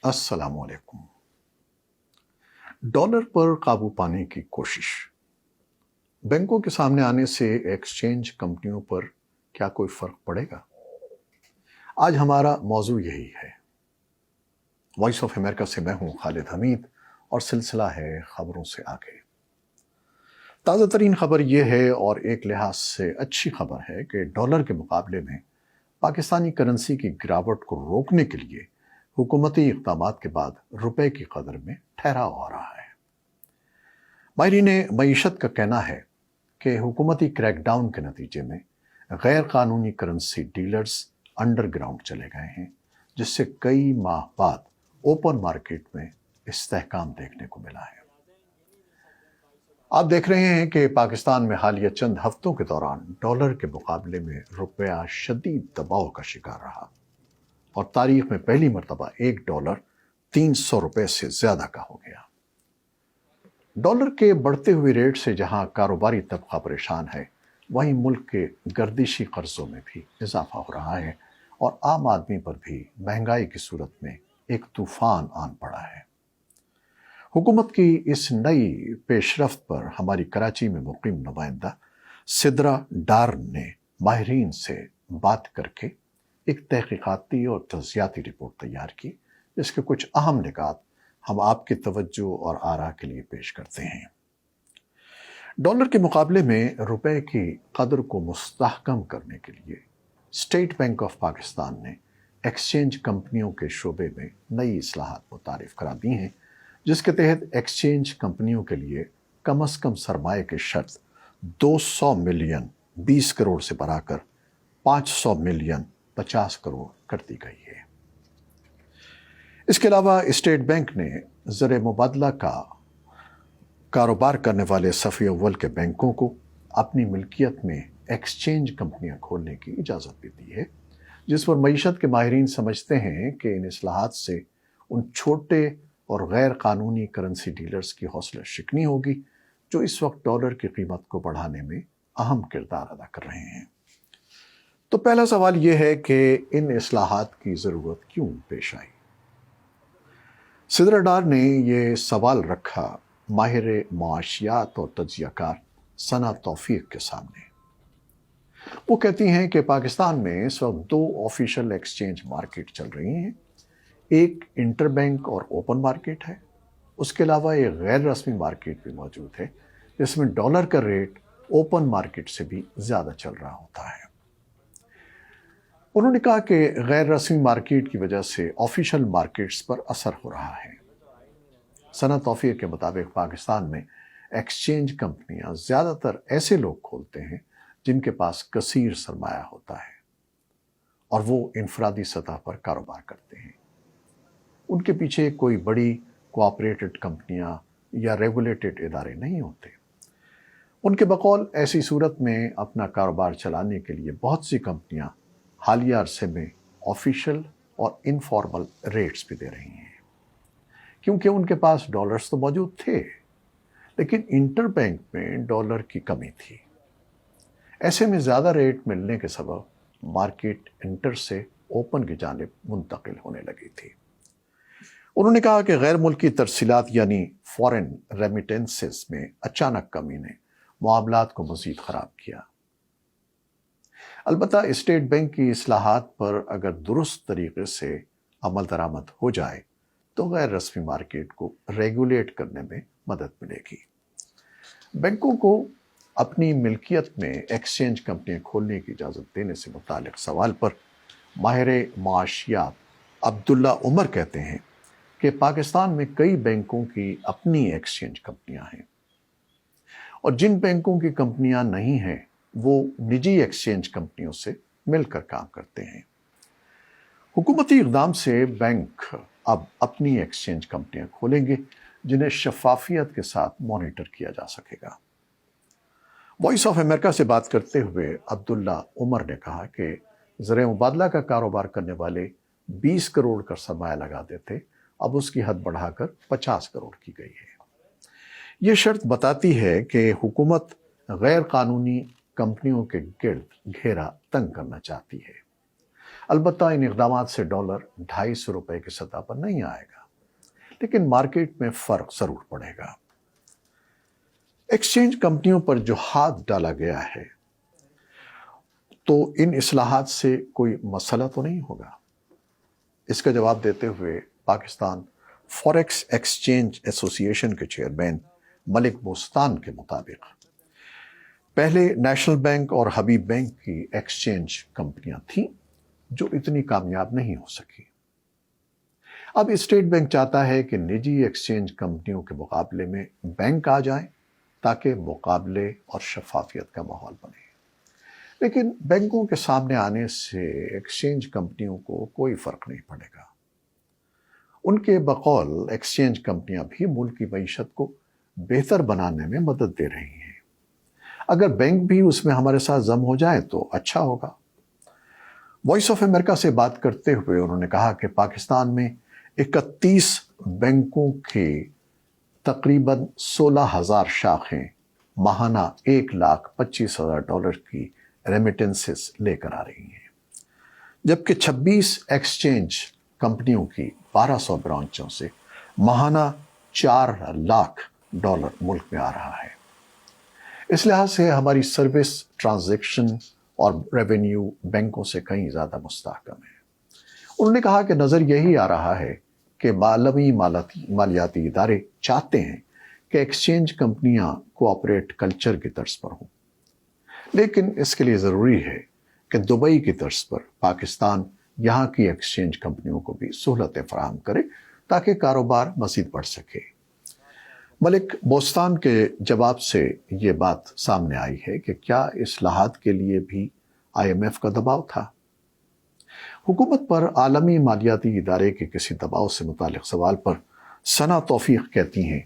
السلام علیکم۔ ڈالر پر قابو پانے کی کوشش۔ بینکوں کے سامنے آنے سے ایکسچینج کمپنیوں پر کیا کوئی فرق پڑے گا؟ آج ہمارا موضوع یہی ہے۔ وائس آف امریکہ سے میں ہوں خالد حمید اور سلسلہ ہے خبروں سے آگے۔ تازہ ترین خبر یہ ہے اور ایک لحاظ سے اچھی خبر ہے کہ ڈالر کے مقابلے میں پاکستانی کرنسی کی گراوٹ کو روکنے کے لیے حکومتی اقدامات کے بعد روپے کی قدر میں ٹھہراؤ آ رہا ہے۔ ماہرین معیشت کا کہنا ہے کہ حکومتی کریک ڈاؤن کے نتیجے میں غیر قانونی کرنسی ڈیلرز انڈر گراؤنڈ چلے گئے ہیں، جس سے کئی ماہ بعد اوپن مارکیٹ میں استحکام دیکھنے کو ملا ہے۔ آپ دیکھ رہے ہیں کہ پاکستان میں حالیہ چند ہفتوں کے دوران ڈالر کے مقابلے میں روپیہ شدید دباؤ کا شکار رہا اور تاریخ میں پہلی مرتبہ $1 300 سے زیادہ کا ہو گیا۔ ڈالر کے بڑھتے ہوئے ریٹ سے جہاں کاروباری طبقہ پریشان ہے، وہیں ملک کے گردشی قرضوں میں بھی اضافہ ہو رہا ہے اور عام آدمی پر بھی مہنگائی کی صورت میں ایک طوفان آن پڑا ہے۔ حکومت کی اس نئی پیش رفت پر ہماری کراچی میں مقیم نمائندہ سدرا ڈار نے ماہرین سے بات کر کے ایک تحقیقاتی اور تجزیاتی رپورٹ تیار کی، جس کے کچھ اہم نکات ہم آپ کی توجہ اور آراء کے لیے پیش کرتے ہیں۔ ڈالر کے مقابلے میں روپے کی قدر کو مستحکم کرنے کے لیے اسٹیٹ بینک آف پاکستان نے ایکسچینج کمپنیوں کے شعبے میں نئی اصلاحات متعارف کرا دی ہیں، جس کے تحت ایکسچینج کمپنیوں کے لیے کم از کم سرمایہ کی شرط 200 ملین 20 کروڑ سے بڑھا کر 500 ملین 50 کروڑ کر دی گئی ہے۔ اس کے علاوہ اسٹیٹ بینک نے زر مبادلہ کا کاروبار کرنے والے صف اول کے بینکوں کو اپنی ملکیت میں ایکسچینج کمپنیاں کھولنے کی اجازت بھی دی ہے، جس پر معیشت کے ماہرین سمجھتے ہیں کہ ان اصلاحات سے ان چھوٹے اور غیر قانونی کرنسی ڈیلرز کی حوصلہ شکنی ہوگی، جو اس وقت ڈالر کی قیمت کو بڑھانے میں اہم کردار ادا کر رہے ہیں۔ تو پہلا سوال یہ ہے کہ ان اصلاحات کی ضرورت کیوں پیش آئی؟ سدرا ڈار نے یہ سوال رکھا ماہر معاشیات اور تجزیہ کار ثنا توفیق کے سامنے۔ وہ کہتی ہیں کہ پاکستان میں اس وقت 2 آفیشل ایکسچینج مارکیٹ چل رہی ہیں، ایک انٹر بینک اور اوپن مارکیٹ ہے، اس کے علاوہ ایک غیر رسمی مارکیٹ بھی موجود ہے، جس میں ڈالر کا ریٹ اوپن مارکیٹ سے بھی زیادہ چل رہا ہوتا ہے۔ انہوں نے کہا کہ غیر رسمی مارکیٹ کی وجہ سے آفیشل مارکیٹس پر اثر ہو رہا ہے۔ ثنا توفیق کے مطابق پاکستان میں ایکسچینج کمپنیاں زیادہ تر ایسے لوگ کھولتے ہیں جن کے پاس کثیر سرمایہ ہوتا ہے اور وہ انفرادی سطح پر کاروبار کرتے ہیں۔ ان کے پیچھے کوئی بڑی کوآپریٹڈ کمپنیاں یا ریگولیٹڈ ادارے نہیں ہوتے۔ ان کے بقول ایسی صورت میں اپنا کاروبار چلانے کے لیے بہت سی کمپنیاں حالیہ عرصے میں آفیشل اور انفارمل ریٹس بھی دے رہی ہیں، کیونکہ ان کے پاس ڈالرز تو موجود تھے، لیکن انٹر بینک میں ڈالر کی کمی تھی۔ ایسے میں زیادہ ریٹ ملنے کے سبب مارکیٹ انٹر سے اوپن کی جانب منتقل ہونے لگی تھی۔ انہوں نے کہا کہ غیر ملکی ترسیلات یعنی فورن ریمیٹنسز میں اچانک کمی نے معاملات کو مزید خراب کیا۔ البتہ اسٹیٹ بینک کی اصلاحات پر اگر درست طریقے سے عمل درآمد ہو جائے تو غیر رسمی مارکیٹ کو ریگولیٹ کرنے میں مدد ملے گی۔ بینکوں کو اپنی ملکیت میں ایکسچینج کمپنیاں کھولنے کی اجازت دینے سے متعلق سوال پر ماہر معاشیات عبداللہ عمر کہتے ہیں کہ پاکستان میں کئی بینکوں کی اپنی ایکسچینج کمپنیاں ہیں اور جن بینکوں کی کمپنیاں نہیں ہیں وہ نجی ایکسچینج کمپنیوں سے مل کر کام کرتے ہیں۔ حکومتی اقدام سے بینک اب اپنی ایکسچینج کمپنیاں کھولیں گے جنہیں شفافیت کے ساتھ مانیٹر کیا جا سکے گا۔ وائس آف امریکہ سے بات کرتے ہوئے عبداللہ عمر نے کہا کہ زر مبادلہ کا کاروبار کرنے والے 20 کروڑ کا سرمایہ لگاتے تھے، اب اس کی حد بڑھا کر 50 کروڑ کی گئی ہے۔ یہ شرط بتاتی ہے کہ حکومت غیر قانونی کمپنیوں کے گرد گھیرا تنگ کرنا چاہتی ہے۔ البتہ ان اقدامات سے ڈالر 250 روپے کی سطح پر نہیں آئے گا، لیکن مارکیٹ میں فرق ضرور پڑے گا۔ ایکسچینج کمپنیوں پر جو ہاتھ ڈالا گیا ہے تو ان اصلاحات سے کوئی مسئلہ تو نہیں ہوگا؟ اس کا جواب دیتے ہوئے پاکستان فوریکس ایکسچینج ایسوسی ایشن کے چیئرمین ملک بوستان کے مطابق پہلے نیشنل بینک اور حبیب بینک کی ایکسچینج کمپنیاں تھیں جو اتنی کامیاب نہیں ہو سکی۔ اب اسٹیٹ بینک چاہتا ہے کہ نجی ایکسچینج کمپنیوں کے مقابلے میں بینک آ جائیں تاکہ مقابلے اور شفافیت کا ماحول بنے، لیکن بینکوں کے سامنے آنے سے ایکسچینج کمپنیوں کو کوئی فرق نہیں پڑے گا۔ ان کے بقول ایکسچینج کمپنیاں بھی ملک کی معیشت کو بہتر بنانے میں مدد دے رہی ہیں، اگر بینک بھی اس میں ہمارے ساتھ ضم ہو جائے تو اچھا ہوگا۔ وائس آف امریکہ سے بات کرتے ہوئے انہوں نے کہا کہ پاکستان میں 31 بینکوں کے تقریباً 16,000 شاخیں ماہانہ $1,25,000 کی ریمیٹنسز لے کر آ رہی ہیں، جبکہ 26 ایکسچینج کمپنیوں کی 1200 برانچوں سے ماہانہ $4 لاکھ ملک میں آ رہا ہے۔ اس لحاظ سے ہماری سروس، ٹرانزیکشن اور ریونیو بینکوں سے کہیں زیادہ مستحکم ہے۔ انہوں نے کہا کہ نظر یہی آ رہا ہے کہ عالمی مالیاتی ادارے چاہتے ہیں کہ ایکسچینج کمپنیاں کوآپریٹ کلچر کی طرز پر ہوں، لیکن اس کے لیے ضروری ہے کہ دبئی کی طرز پر پاکستان یہاں کی ایکسچینج کمپنیوں کو بھی سہولتیں فراہم کرے تاکہ کاروبار مزید بڑھ سکے۔ ملک بوستان کے جواب سے یہ بات سامنے آئی ہے کہ کیا اصلاحات کے لیے بھی IMF کا دباؤ تھا؟ حکومت پر عالمی مالیاتی ادارے کے کسی دباؤ سے متعلق سوال پر ثنا توفیق کہتی ہیں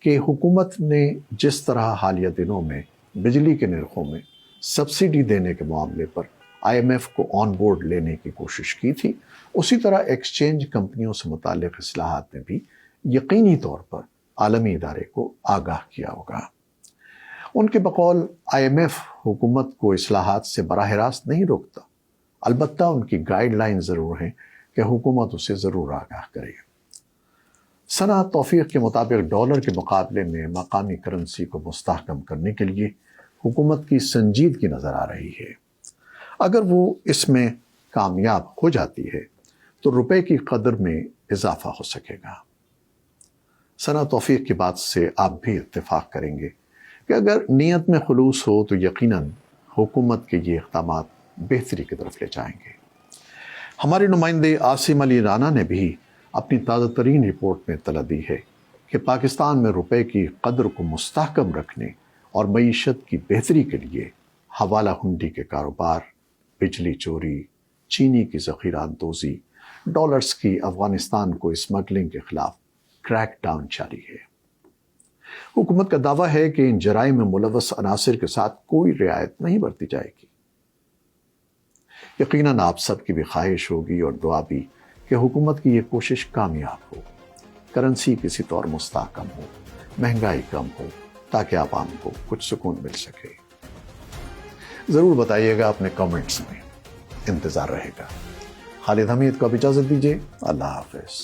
کہ حکومت نے جس طرح حالیہ دنوں میں بجلی کے نرخوں میں سبسڈی دینے کے معاملے پر IMF کو آن بورڈ لینے کی کوشش کی تھی، اسی طرح ایکسچینج کمپنیوں سے متعلق اصلاحات نے بھی یقینی طور پر عالمی ادارے کو آگاہ کیا ہوگا۔ ان کے بقول IMF حکومت کو اصلاحات سے براہ راست نہیں روکتا، البتہ ان کی گائیڈ لائن ضرور ہیں کہ حکومت اسے ضرور آگاہ کرے۔ ثنا توفیق کے مطابق ڈالر کے مقابلے میں مقامی کرنسی کو مستحکم کرنے کے لیے حکومت کی سنجیدگی نظر آ رہی ہے۔ اگر وہ اس میں کامیاب ہو جاتی ہے تو روپے کی قدر میں اضافہ ہو سکے گا۔ ثنا توفیق کی بات سے آپ بھی اتفاق کریں گے کہ اگر نیت میں خلوص ہو تو یقیناً حکومت کے یہ اقدامات بہتری کی طرف لے جائیں گے۔ ہمارے نمائندے عاصم علی رانا نے بھی اپنی تازہ ترین رپورٹ میں اطلاع دی ہے کہ پاکستان میں روپے کی قدر کو مستحکم رکھنے اور معیشت کی بہتری کے لیے حوالہ ہنڈی کے کاروبار، بجلی چوری، چینی کی ذخیرہ اندوزی، ڈالرز کی افغانستان کو اسمگلنگ کے خلاف کریک ڈاؤن جاری ہے۔ حکومت کا دعویٰ ہے کہ ان جرائم میں ملوث عناصر کے ساتھ کوئی رعایت نہیں برتی جائے گی۔ یقیناً آپ سب کی بھی خواہش ہوگی اور دعا بھی کہ حکومت کی یہ کوشش کامیاب ہو، کرنسی کسی طور مستحکم ہو، مہنگائی کم ہو، تاکہ عوام کو کچھ سکون مل سکے۔ ضرور بتائیے گا اپنے کامنٹس میں، انتظار رہے گا۔ خالد حمید کو اب اجازت دیجیے، اللہ حافظ۔